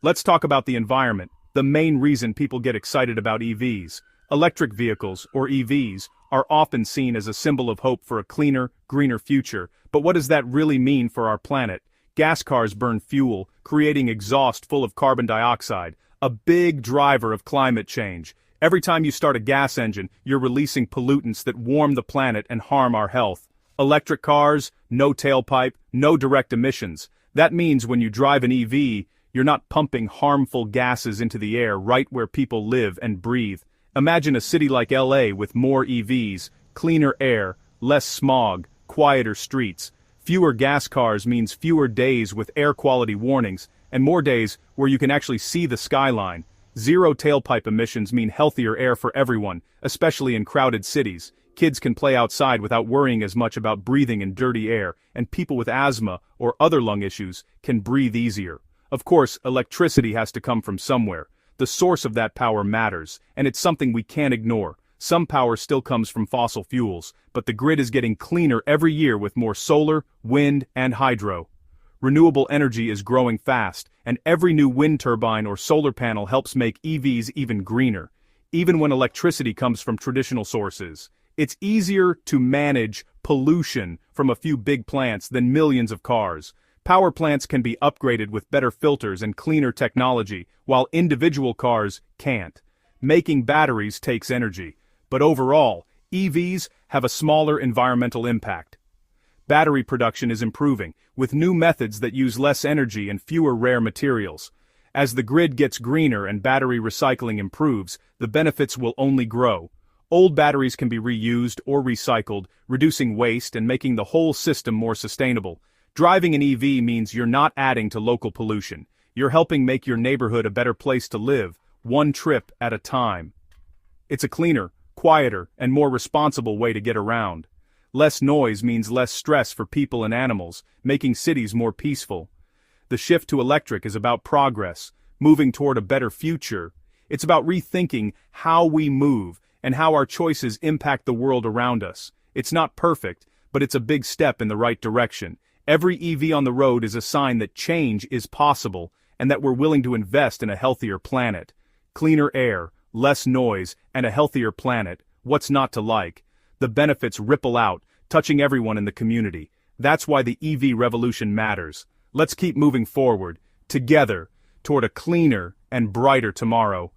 Let's talk about the environment, the main reason people get excited about EVs. Electric vehicles, or EVs, are often seen as a symbol of hope for a cleaner, greener future, but what does that really mean for our planet? Gas cars burn fuel, creating exhaust full of carbon dioxide, a big driver of climate change. Every time you start a gas engine, you're releasing pollutants that warm the planet and harm our health. Electric cars, no tailpipe, no direct emissions. That means when you drive an EV, you're not pumping harmful gases into the air right where people live and breathe. Imagine a city like LA with more EVs, cleaner air, less smog, quieter streets. Fewer gas cars means fewer days with air quality warnings, and more days where you can actually see the skyline. Zero tailpipe emissions mean healthier air for everyone, especially in crowded cities. Kids can play outside without worrying as much about breathing in dirty air, and people with asthma or other lung issues can breathe easier. Of course, electricity has to come from somewhere. The source of that power matters, and it's something we can't ignore. Some power still comes from fossil fuels, but the grid is getting cleaner every year with more solar, wind, and hydro. Renewable energy is growing fast, and every new wind turbine or solar panel helps make EVs even greener. Even when electricity comes from traditional sources, it's easier to manage pollution from a few big plants than millions of cars. Power plants can be upgraded with better filters and cleaner technology, while individual cars can't. Making batteries takes energy, but overall, EVs have a smaller environmental impact. Battery production is improving, with new methods that use less energy and fewer rare materials. As the grid gets greener and battery recycling improves, the benefits will only grow. Old batteries can be reused or recycled, reducing waste and making the whole system more sustainable. Driving an EV means you're not adding to local pollution. You're helping make your neighborhood a better place to live, one trip at a time. It's a cleaner, quieter, and more responsible way to get around. Less noise means less stress for people and animals, making cities more peaceful. The shift to electric is about progress, moving toward a better future. It's about rethinking how we move and how our choices impact the world around us. It's not perfect, but it's a big step in the right direction. Every EV on the road is a sign that change is possible and that we're willing to invest in a healthier planet. Cleaner air, less noise, and a healthier planet, what's not to like? The benefits ripple out, touching everyone in the community. That's why the EV revolution matters. Let's keep moving forward, together, toward a cleaner and brighter tomorrow.